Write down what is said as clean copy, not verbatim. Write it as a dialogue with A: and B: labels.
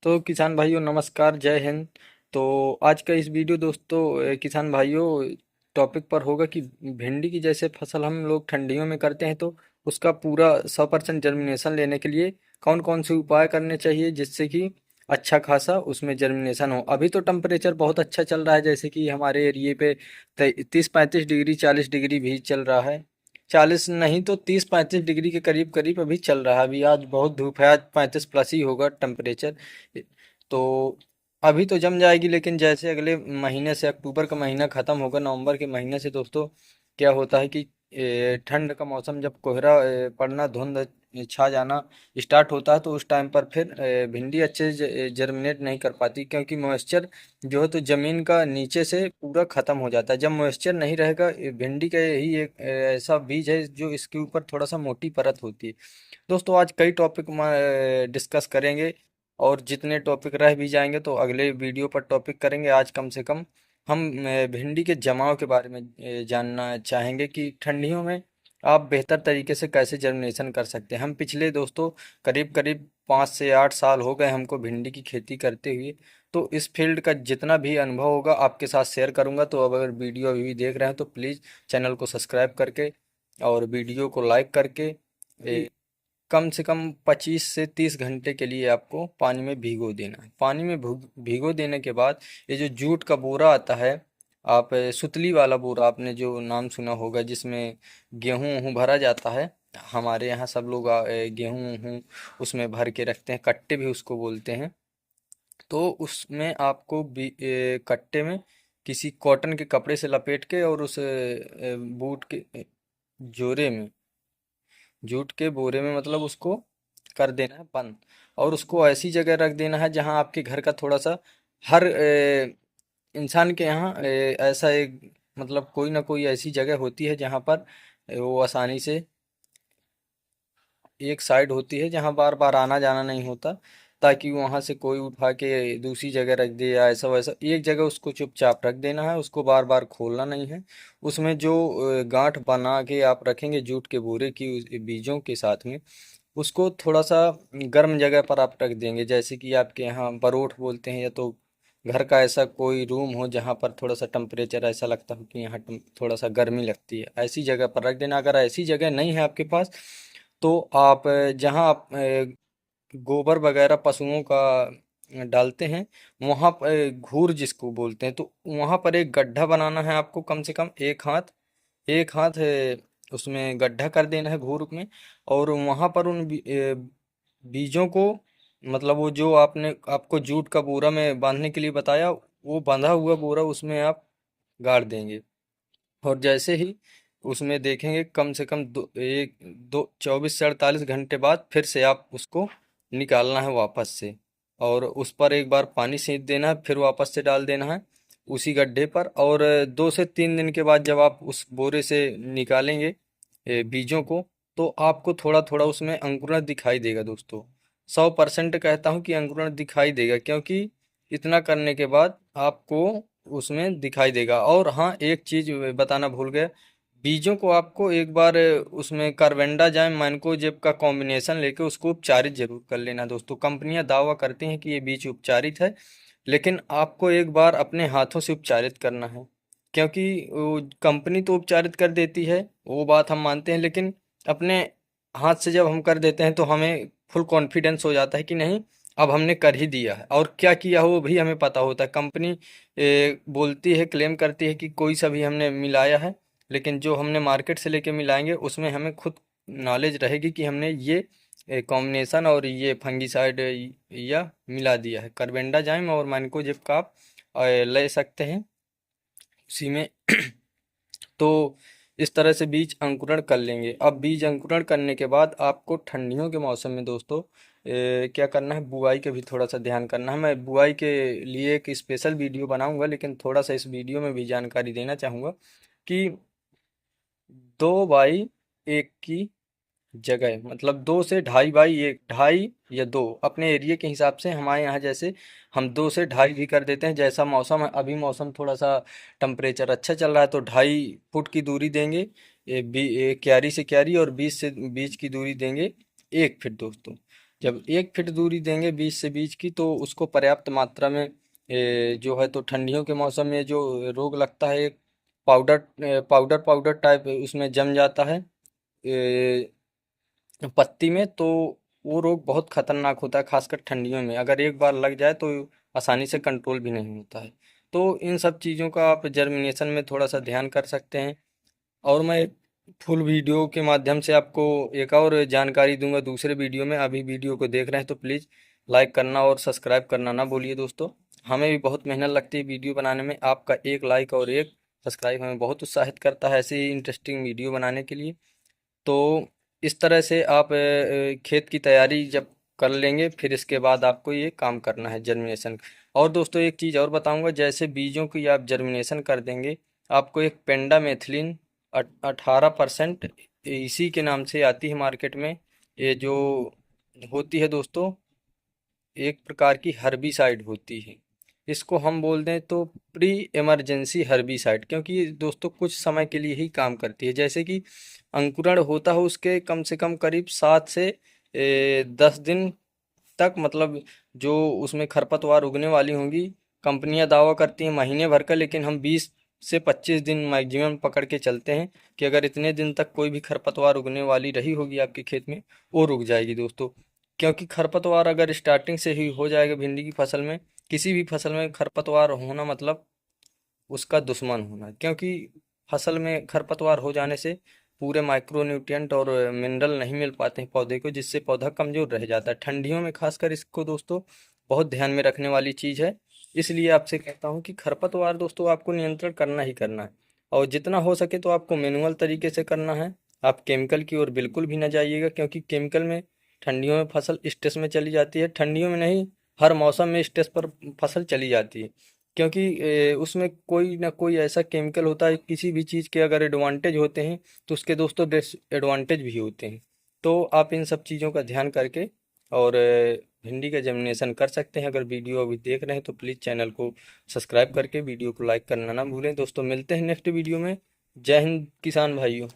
A: तो किसान भाइयों नमस्कार, जय हिंद। तो आज का इस वीडियो दोस्तों किसान भाइयों टॉपिक पर होगा कि भिंडी की जैसे फसल हम लोग ठंडियों में करते हैं तो उसका पूरा 100% जर्मिनेशन लेने के लिए कौन कौन से उपाय करने चाहिए जिससे कि अच्छा खासा उसमें जर्मिनेशन हो। अभी तो टेम्परेचर बहुत अच्छा चल रहा है, जैसे कि हमारे एरिए पे 30-35 डिग्री 40 डिग्री भी चल रहा है। 40 नहीं तो 30-35 डिग्री के करीब करीब अभी चल रहा है। अभी आज बहुत धूप है, आज 35 प्लस ही होगा टेम्परेचर। तो अभी तो जम जाएगी, लेकिन जैसे अगले महीने से अक्टूबर का महीना ख़त्म होगा, नवंबर के महीने से दोस्तों क्या होता है कि ठंड का मौसम जब कोहरा पड़ना, धुंध छा जाना स्टार्ट होता है, तो उस टाइम पर फिर भिंडी अच्छे से जर्मिनेट नहीं कर पाती, क्योंकि मॉइस्चर जो है तो ज़मीन का नीचे से पूरा ख़त्म हो जाता है। जब मॉइस्चर नहीं रहेगा, भिंडी का यही एक ऐसा बीज है जो इसके ऊपर थोड़ा सा मोटी परत होती है। दोस्तों आज कई टॉपिक डिस्कस करेंगे, और जितने टॉपिक रह भी जाएंगे तो अगले वीडियो पर टॉपिक करेंगे। आज कम से कम हम भिंडी के जमाव के बारे में जानना चाहेंगे कि ठंडियों में आप बेहतर तरीके से कैसे जर्मिनेशन कर सकते हैं। हम पिछले दोस्तों करीब करीब 5 से 8 साल हो गए हमको भिंडी की खेती करते हुए, तो इस फील्ड का जितना भी अनुभव होगा आपके साथ शेयर करूंगा। तो अब अगर वीडियो अभी भी देख रहे हैं तो प्लीज़ चैनल को सब्सक्राइब करके और वीडियो को लाइक करके कम से कम 25 से 30 घंटे के लिए आपको पानी में भिगो देना है। पानी में भिगो देने के बाद ये जो जूट का बोरा आता है, आप सुतली वाला बोरा आपने जो नाम सुना होगा, जिसमें गेहूं वहूं भरा जाता है। हमारे यहाँ सब लोग गेहूं वहूं उसमें भर के रखते हैं, कट्टे भी उसको बोलते हैं। तो उसमें आपको कट्टे में किसी कॉटन के कपड़े से लपेट के और उस बूट के जोरे में, जूट के बोरे में मतलब उसको कर देना है बंद। और उसको ऐसी जगह रख देना है जहां आपके घर का थोड़ा सा, हर इंसान के यहाँ ऐसा एक मतलब कोई ना कोई ऐसी जगह होती है जहां पर वो आसानी से एक साइड होती है जहां बार बार आना जाना नहीं होता, ताकि वहां से कोई उठा के दूसरी जगह रख दे या ऐसा वैसा। एक जगह उसको चुपचाप रख देना है, उसको बार बार खोलना नहीं है। उसमें जो गांठ बना के आप रखेंगे जूट के बोरे की बीजों के साथ में, उसको थोड़ा सा गर्म जगह पर आप रख देंगे, जैसे कि आपके यहाँ बरोठ बोलते हैं, या तो घर का ऐसा कोई रूम हो जहाँ पर थोड़ा सा टेम्परेचर ऐसा लगता हो कि यहाँ थोड़ा सा गर्मी लगती है, ऐसी जगह पर रख देना। अगर ऐसी जगह नहीं है आपके पास तो आप जहाँ आप गोबर वगैरह पशुओं का डालते हैं, वहाँ पर घूर जिसको बोलते हैं, तो वहाँ पर एक गड्ढा बनाना है आपको। कम से कम एक हाथ है उसमें गड्ढा कर देना है घूर में। और वहां पर उन बीजों को, मतलब वो जो आपने आपको जूट का बोरा में बांधने के लिए बताया, वो बंधा हुआ बोरा उसमें आप गाड़ देंगे। और जैसे ही उसमें देखेंगे, कम से कम दो एक दो 24 से 48 घंटे बाद फिर से आप उसको निकालना है वापस से, और उस पर एक बार पानी सींच देना है, फिर वापस से डाल देना है उसी गड्ढे पर। और 2 से 3 दिन के बाद जब आप उस बोरे से निकालेंगे बीजों को, तो आपको थोड़ा थोड़ा उसमें अंकुरण दिखाई देगा दोस्तों। 100% कहता हूँ कि अंकुरण दिखाई देगा, क्योंकि इतना करने के बाद आपको उसमें दिखाई देगा। और हाँ, एक चीज बताना भूल गया, बीजों को आपको एक बार उसमें कार्बेंडाजिम मैंकोजेब का कॉम्बिनेशन लेके उसको उपचारित जरूर कर लेना दोस्तों। कंपनियां दावा करती हैं कि ये बीज उपचारित है, लेकिन आपको एक बार अपने हाथों से उपचारित करना है। क्योंकि वो कंपनी तो उपचारित कर देती है, वो बात हम मानते हैं, लेकिन अपने हाथ से जब हम कर देते हैं तो हमें फुल कॉन्फिडेंस हो जाता है कि नहीं, अब हमने कर ही दिया है। और क्या किया हो वो भी हमें पता होता है। कंपनी बोलती है, क्लेम करती है कि कोई सा भी हमने मिलाया है, लेकिन जो हमने मार्केट से लेके मिलाएंगे उसमें हमें खुद नॉलेज रहेगी कि हमने ये कॉम्बिनेशन और ये फंगिसाइड या मिला दिया है। कार्बेंडाजिम और मैंकोजेब का आप ले सकते हैं उसी में। तो इस तरह से बीज अंकुरण कर लेंगे। अब बीज अंकुरण करने के बाद आपको ठंडियों के मौसम में दोस्तों क्या करना है, बुआई का भी थोड़ा सा ध्यान करना है। मैं बुआई के लिए एक स्पेशल वीडियो बनाऊंगा, लेकिन थोड़ा सा इस वीडियो में भी जानकारी देना चाहूँगा कि 2 बाई 1 की जगह, मतलब 2 से ढाई बाई 1, ढाई या 2 अपने एरिया के हिसाब से। हमारे यहाँ जैसे हम 2 से ढाई भी कर देते हैं, जैसा मौसम है। अभी मौसम थोड़ा सा टेम्परेचर अच्छा चल रहा है, तो 2.5 फुट की दूरी देंगे क्यारी से क्यारी, और बीज से बीज की दूरी देंगे 1 फीट दोस्तों। जब 1 फीट दूरी देंगे बीज से बीज की, तो उसको पर्याप्त मात्रा में जो है तो ठंडियों के मौसम में जो रोग लगता है, एक पाउडर पाउडर पाउडर टाइप उसमें जम जाता है पत्ती में, तो वो रोग बहुत खतरनाक होता है, खासकर ठंडियों में अगर एक बार लग जाए तो आसानी से कंट्रोल भी नहीं होता है। तो इन सब चीज़ों का आप जर्मिनेशन में थोड़ा सा ध्यान कर सकते हैं। और मैं फुल वीडियो के माध्यम से आपको एक और जानकारी दूंगा दूसरे वीडियो में। अभी वीडियो को देख रहे हैं तो प्लीज़ लाइक करना और सब्सक्राइब करना ना भूलिए दोस्तों। हमें भी बहुत मेहनत लगती है वीडियो बनाने में, आपका एक लाइक और एक सब्सक्राइब हमें बहुत उत्साहित करता है ऐसे ही इंटरेस्टिंग वीडियो बनाने के लिए। तो इस तरह से आप खेत की तैयारी जब कर लेंगे, फिर इसके बाद आपको ये काम करना है जर्मिनेशन। और दोस्तों एक चीज़ और बताऊंगा, जैसे बीजों की आप जर्मिनेशन कर देंगे, आपको एक पेंडा मेथिलीन 18% इसी के नाम से आती है मार्केट में, ये जो होती है दोस्तों, एक प्रकार की हर्बिसाइड होती है। इसको हम बोल दें तो प्री इमरजेंसी हर्बिसाइड, क्योंकि ये दोस्तों कुछ समय के लिए ही काम करती है। जैसे कि अंकुरण होता है उसके कम से कम करीब 7 से 10 दिन तक, मतलब जो उसमें खरपतवार उगने वाली होंगी, कंपनियां दावा करती हैं महीने भर का, लेकिन हम 20 से 25 दिन मैक्सिमम पकड़ के चलते हैं कि अगर इतने दिन तक कोई भी खरपतवार उगने वाली रही होगी आपके खेत में, वो रुक जाएगी दोस्तों। क्योंकि खरपतवार अगर स्टार्टिंग से ही हो जाएगा भिंडी की फसल में, किसी भी फसल में खरपतवार होना मतलब उसका दुश्मन होना, क्योंकि फसल में खरपतवार हो जाने से पूरे माइक्रो न्यूट्रिएंट और मिनरल नहीं मिल पाते हैं पौधे को, जिससे पौधा कमजोर रह जाता है। ठंडियों में खासकर इसको दोस्तों बहुत ध्यान में रखने वाली चीज़ है। इसलिए आपसे कहता हूँ कि खरपतवार दोस्तों आपको नियंत्रण करना ही करना है, और जितना हो सके तो आपको मैनुअल तरीके से करना है। आप केमिकल की ओर बिल्कुल भी ना जाइएगा, क्योंकि केमिकल में ठंडियों में फसल स्ट्रेस में चली जाती है, ठंडियों में नहीं, हर मौसम में स्ट्रेस पर फसल चली जाती है। क्योंकि उसमें कोई ना कोई ऐसा केमिकल होता है, किसी भी चीज़ के अगर एडवांटेज होते हैं तो उसके दोस्तों डिसएडवांटेज भी होते हैं। तो आप इन सब चीज़ों का ध्यान करके और भिंडी का जर्मिनेशन कर सकते हैं। अगर वीडियो अभी देख रहे हैं तो प्लीज़ चैनल को सब्सक्राइब करके वीडियो को लाइक करना ना भूलें दोस्तों। मिलते हैं नेक्स्ट वीडियो में। जय हिंद किसान भाइयों।